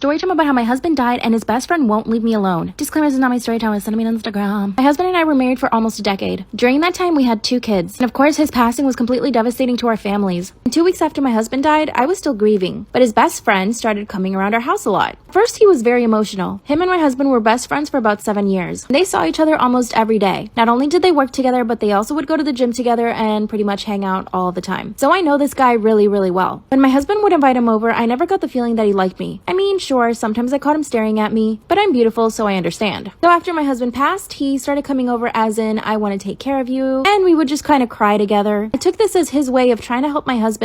Story time about how my husband died and his best friend won't leave me alone. Disclaimer, this is not my story time. Send me on Instagram. My husband and I were married for almost a decade. During that time, we had 2 kids. And of course, his passing was completely devastating to our families. And 2 weeks after my husband died, I was still grieving. But his best friend started coming around our house a lot. First, he was very emotional. Him and my husband were best friends for about 7 years. They saw each other almost every day. Not only did they work together, but they also would go to the gym together and pretty much hang out all the time. So I know this guy really, really well. When my husband would invite him over, I never got the feeling that he liked me. I mean, sure, sometimes I caught him staring at me, but I'm beautiful, so I understand. So after my husband passed, he started coming over as in, I want to take care of you, and we would just kind of cry together. I took this as his way of trying to help my husband,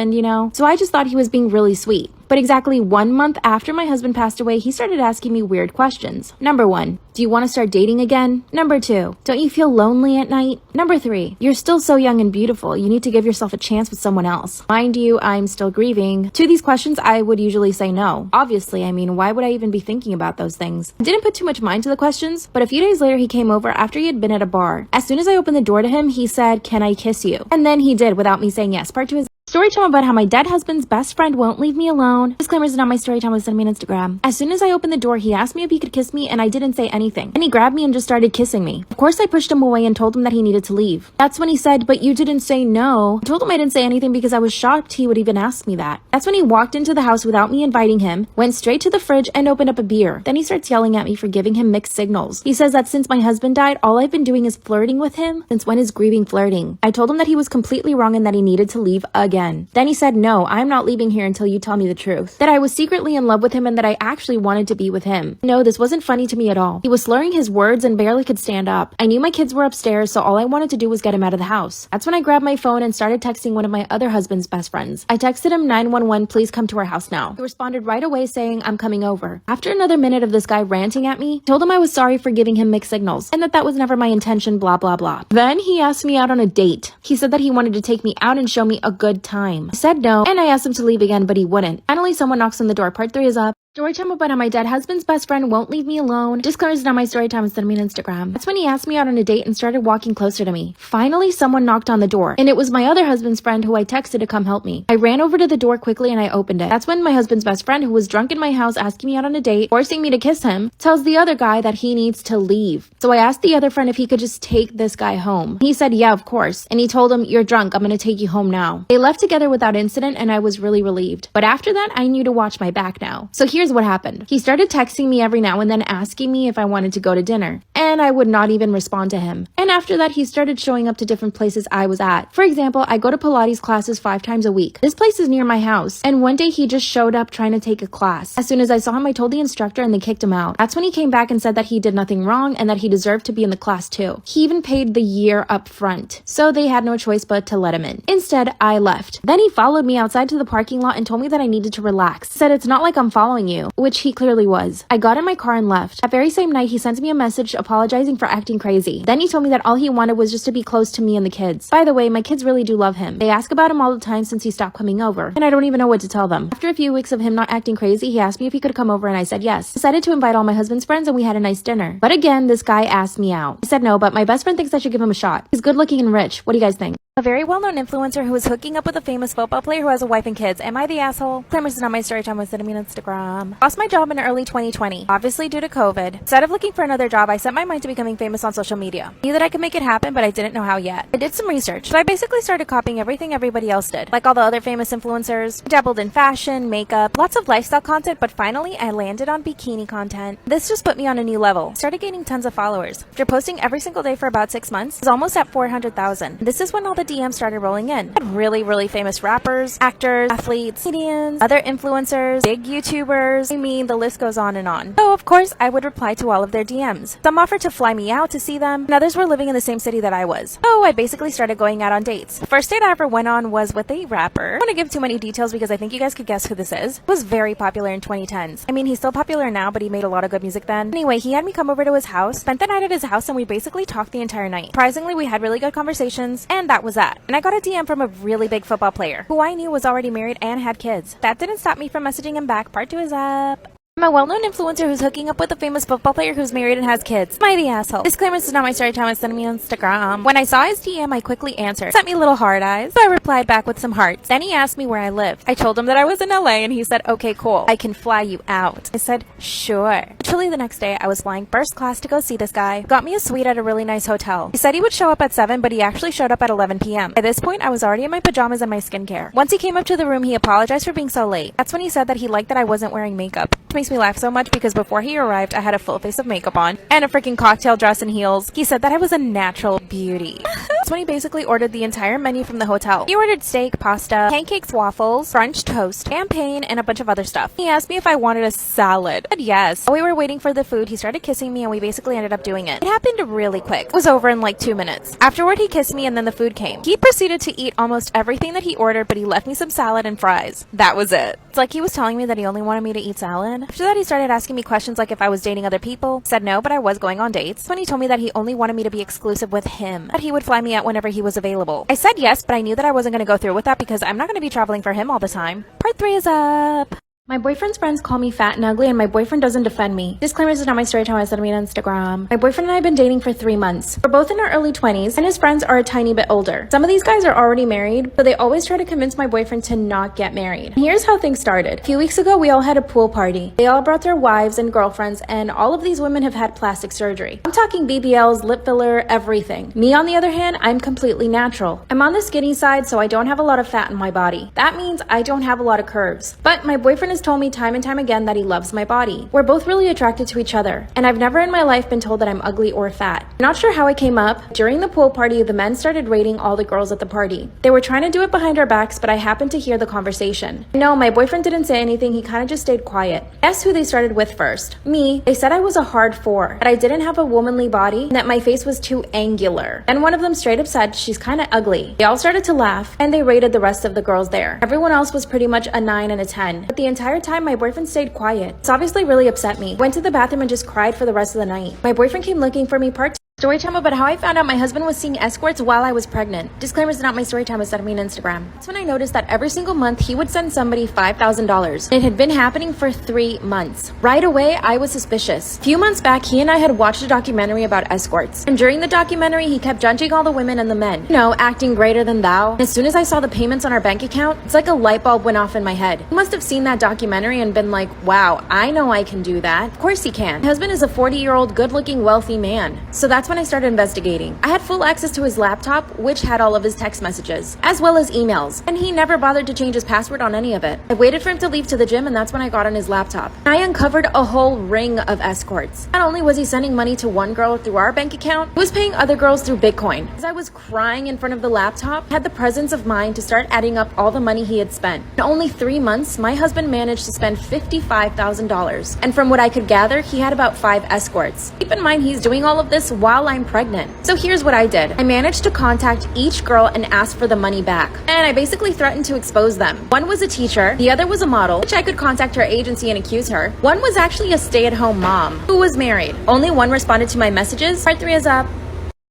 so I just thought he was being really sweet. But exactly 1 month after my husband passed away, he started asking me weird questions. Number 1, do you want to start dating again? Number 2, don't you feel lonely at night? Number 3, you're still so young and beautiful. You need to give yourself a chance with someone else. Mind you, I'm still grieving. To these questions, I would usually say no. Obviously, why would I even be thinking about those things? I didn't put too much mind to the questions, but a few days later, he came over after he had been at a bar. As soon as I opened the door to him, he said, "Can I kiss you?" And then he did without me saying yes. Part 2 is story time about how my dead husband's best friend won't leave me alone. Disclaimer, is not my story time. Send me on Instagram. As soon as I opened the door, he asked me if he could kiss me, and I didn't say anything. And he grabbed me and just started kissing me. Of course, I pushed him away and told him that he needed to leave. That's when he said, "But you didn't say no." I told him I didn't say anything because I was shocked he would even ask me that. That's when he walked into the house without me inviting him, went straight to the fridge and opened up a beer. Then he starts yelling at me for giving him mixed signals. He says that since my husband died, all I've been doing is flirting with him. Since when is grieving flirting? I told him that he was completely wrong and that he needed to leave again. Then he said, "No, I'm not leaving here until you tell me the truth." That I was secretly in love with him and that I actually wanted to be with him. No, this wasn't funny to me at all. He was slurring his words and barely could stand up. I knew my kids were upstairs, so all I wanted to do was get him out of the house. That's when I grabbed my phone and started texting one of my other husband's best friends. I texted him 911, please come to our house now. He responded right away saying, "I'm coming over." After another minute of this guy ranting at me, I told him I was sorry for giving him mixed signals and that was never my intention, blah, blah, blah. Then he asked me out on a date. He said that he wanted to take me out and show me a good time. I said no, and I asked him to leave again, but he wouldn't. Finally, someone knocks on the door. Part 3 is up. Story time about how my dead husband's best friend won't leave me alone. Disclaimer, is not my story time. Send me on Instagram. That's when he asked me out on a date and started walking closer to me. Finally, someone knocked on the door, and it was my other husband's friend who I texted to come help me. I ran over to the door quickly and I opened it. That's when my husband's best friend, who was drunk in my house asking me out on a date, forcing me to kiss him, tells the other guy that he needs to leave. So I asked the other friend if he could just take this guy home. He said, yeah, of course. And he told him, "You're drunk. I'm gonna take you home now." They left together without incident and I was really relieved. But after that, I knew to watch my back now. So here's what happened. He started texting me every now and then asking me if I wanted to go to dinner, and I would not even respond to him. And after that, he started showing up to different places I was at. For example, I go to Pilates classes 5 times a week. This place is near my house, and one day he just showed up trying to take a class. As soon as I saw him, I told the instructor and they kicked him out. That's when he came back and said that he did nothing wrong and that he deserved to be in the class too. He even paid the year up front, so they had no choice but to let him in. Instead, I left. Then he followed me outside to the parking lot and told me that I needed to relax. Said, "It's not like I'm following you," which he clearly was. I got in my car and left. That very same night, he sent me a message apologizing for acting crazy. Then he told me that all he wanted was just to be close to me and the kids. By the way, my kids really do love him. They ask about him all the time since he stopped coming over, and I don't even know what to tell them. After a few weeks of him not acting crazy, he asked me if he could come over and I said yes. I decided to invite all my husband's friends and we had a nice dinner. But again, this guy asked me out. I said no, but my best friend thinks I should give him a shot. He's good looking and rich. What do you guys think? A very well-known influencer who is hooking up with a famous football player who has a wife and kids. Am I the asshole? Claimers is not my story time. Send me on Instagram. Lost my job in early 2020, obviously due to COVID. Instead of looking for another job, I set my mind to becoming famous on social media. Knew that I could make it happen, but I didn't know how yet. I did some research, so I basically started copying everything everybody else did, like all the other famous influencers. I dabbled in fashion, makeup, lots of lifestyle content, but finally I landed on bikini content. This just put me on a new level. Started gaining tons of followers. After posting every single day for about 6 months, I was almost at 400,000. This is when all the DMs started rolling in. I had really famous rappers, actors, athletes, comedians, other influencers, big YouTubers. The list goes on and on. So of course, I would reply to all of their DMs. Some offered to fly me out to see them, and others were living in the same city that I was. So I basically started going out on dates. The first date I ever went on was with a rapper. I don't want to give too many details because I think you guys could guess who this is. He was very popular in 2010s. He's still popular now, but he made a lot of good music then. Anyway, he had me come over to his house, spent the night at his house, and we basically talked the entire night. Surprisingly, we had really good conversations, and that was that. And I got a DM from a really big football player who I knew was already married and had kids. That didn't stop me from messaging him back. Part 2 is up. I'm a well-known influencer who's hooking up with a famous football player who's married and has kids. Am I the asshole? Disclaimer, this is not my story time. It's sending me on Instagram. When I saw his DM, I quickly answered. Sent me little hard eyes. So I replied back with some hearts. Then he asked me where I lived. I told him that I was in LA and he said, okay, cool. I can fly you out. I said, sure. Literally the next day, I was flying first class to go see this guy. Got me a suite at a really nice hotel. He said he would show up at 7, but he actually showed up at 11 p.m. By this point, I was already in my pajamas and my skincare. Once he came up to the room, he apologized for being so late. That's when he said that he liked that I wasn't wearing makeup. Which makes me laugh so much because before he arrived, I had a full face of makeup on and a freaking cocktail dress and heels. He said that I was a natural beauty. That's when he basically ordered the entire menu from the hotel. He ordered steak, pasta, pancakes, waffles, French toast, champagne, and a bunch of other stuff. He asked me if I wanted a salad. I said yes. While we were waiting for the food, he started kissing me and we basically ended up doing it. It happened really quick. It was over in like 2 minutes. Afterward, he kissed me and then the food came. He proceeded to eat almost everything that he ordered, but he left me some salad and fries. That was it. It's like he was telling me that he only wanted me to eat salad. After that, he started asking me questions like if I was dating other people. Said no, but I was going on dates. When he told me that he only wanted me to be exclusive with him, that he would fly me out whenever he was available. I said yes, but I knew that I wasn't going to go through with that because I'm not going to be traveling for him all the time. Part 3 is up. My boyfriend's friends call me fat and ugly, and my boyfriend doesn't defend me. Disclaimer, this is not my story time. I sent me on Instagram. My boyfriend and I have been dating for 3 months. We're both in our early 20s, and his friends are a tiny bit older. Some of these guys are already married, but they always try to convince my boyfriend to not get married. And here's how things started. A few weeks ago, we all had a pool party. They all brought their wives and girlfriends, and all of these women have had plastic surgery. I'm talking BBLs, lip filler, everything. Me, on the other hand, I'm completely natural. I'm on the skinny side, so I don't have a lot of fat in my body. That means I don't have a lot of curves. But my boyfriend has told me time and time again that he loves my body. We're both really attracted to each other, and I've never in my life been told that I'm ugly or fat. I'm not sure how it came up. During the pool party, the men started rating all the girls at the party. They were trying to do it behind our backs, but I happened to hear the conversation. No, my boyfriend didn't say anything. He kind of just stayed quiet. Guess who they started with first? Me. They said I was a hard 4, that I didn't have a womanly body, and that my face was too angular. And one of them straight up said she's kind of ugly. They all started to laugh, and they rated the rest of the girls there. Everyone else was pretty much a 9 and a 10. But the entire time, my boyfriend stayed quiet. It's obviously really upset me. Went to the bathroom and just cried for the rest of the night. My boyfriend came looking for me. Part story time about how I found out my husband was seeing escorts while I was pregnant. Disclaimer, is not my story time. It's sent me on Instagram. That's when I noticed that every single month he would send somebody $5,000. It had been happening for 3 months. Right away, I was suspicious. A few months back, he and I had watched a documentary about escorts. And during the documentary, he kept judging all the women and the men. You know, acting greater than thou. And as soon as I saw the payments on our bank account, it's like a light bulb went off in my head. He must have seen that documentary and been like, wow, I know I can do that. Of course he can. My husband is a 40-year-old, good-looking, wealthy man. So that's when I started investigating. I had full access to his laptop, which had all of his text messages, as well as emails, and he never bothered to change his password on any of it. I waited for him to leave to the gym, and that's when I got on his laptop. And I uncovered a whole ring of escorts. Not only was he sending money to one girl through our bank account, he was paying other girls through Bitcoin. As I was crying in front of the laptop, I had the presence of mind to start adding up all the money he had spent. In only 3 months, my husband managed to spend $55,000. And from what I could gather, he had about 5 escorts. Keep in mind, he's doing all of this while I'm pregnant. So here's what I did. I managed to contact each girl and ask for the money back. And I basically threatened to expose them. One was a teacher, the other was a model, which I could contact her agency and accuse her. One was actually a stay-at-home mom who was married. Only one responded to my messages. Part 3 is up.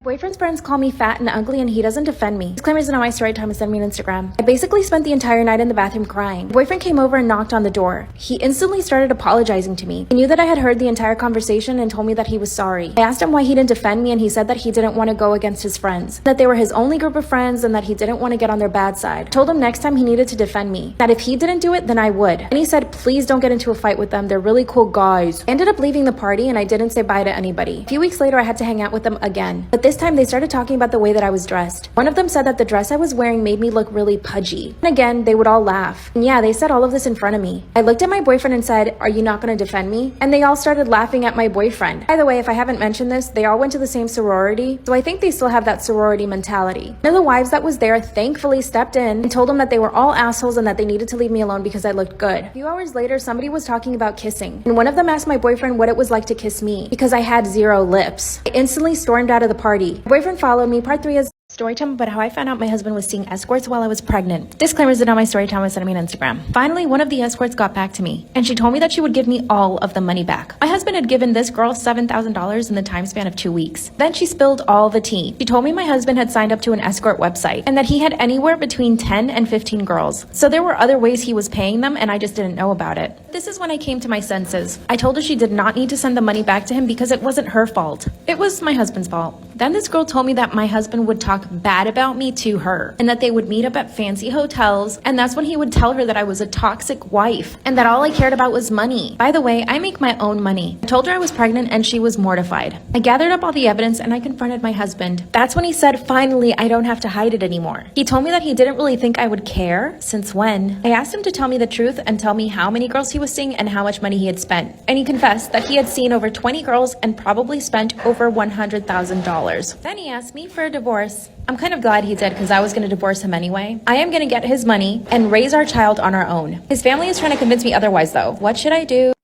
Boyfriend's friends call me fat and ugly, and he doesn't defend me. Disclaimer, is not my story time. Send me on Instagram. I basically spent the entire night in the bathroom crying. Boyfriend came over and knocked on the door. He instantly started apologizing to me. He knew that I had heard the entire conversation and told me that he was sorry. I asked him why he didn't defend me, and he said that he didn't want to go against his friends, that they were his only group of friends, and that he didn't want to get on their bad side. I told him next time he needed to defend me, that if he didn't do it, then I would. And he said, please don't get into a fight with them. They're really cool guys. I ended up leaving the party, and I didn't say bye to anybody. A few weeks later, I had to hang out with them again. But this time, they started talking about the way that I was dressed. One of them said that the dress I was wearing made me look really pudgy. And again, they would all laugh. And yeah, they said all of this in front of me. I looked at my boyfriend and said, are you not going to defend me? And they all started laughing at my boyfriend. By the way, if I haven't mentioned this, they all went to the same sorority, so I think they still have that sorority mentality. One of the wives that was there thankfully stepped in and told them that they were all assholes and that they needed to leave me alone because I looked good. A few hours later, somebody was talking about kissing, and one of them asked my boyfriend what it was like to kiss me because I had 0 lips. I instantly stormed out of the party. My boyfriend followed me. Part 3 is Storytime about how I found out my husband was seeing escorts while I was pregnant. Disclaimers that on my Storytime was sending me on Instagram. Finally, one of the escorts got back to me, and she told me that she would give me all of the money back. My husband had given this girl $7,000 in the time span of 2 weeks. Then she spilled all the tea. She told me my husband had signed up to an escort website, and that he had anywhere between 10 and 15 girls. So there were other ways he was paying them, and I just didn't know about it. This is when I came to my senses. I told her she did not need to send the money back to him because it wasn't her fault. It was my husband's fault. Then this girl told me that my husband would talk bad about me to her, and that they would meet up at fancy hotels, and that's when he would tell her that I was a toxic wife, and that all I cared about was money. By the way, I make my own money. I told her I was pregnant, and she was mortified. I gathered up all the evidence, and I confronted my husband. That's when he said, finally, I don't have to hide it anymore. He told me that he didn't really think I would care. Since when? I asked him to tell me the truth and tell me how many girls he was seeing and how much money he had spent. And he confessed that he had seen over 20 girls and probably spent over $100,000. Then he asked me for a divorce. I'm kind of glad he did because I was going to divorce him anyway. I am going to get his money and raise our child on our own. His family is trying to convince me otherwise though. What should I do?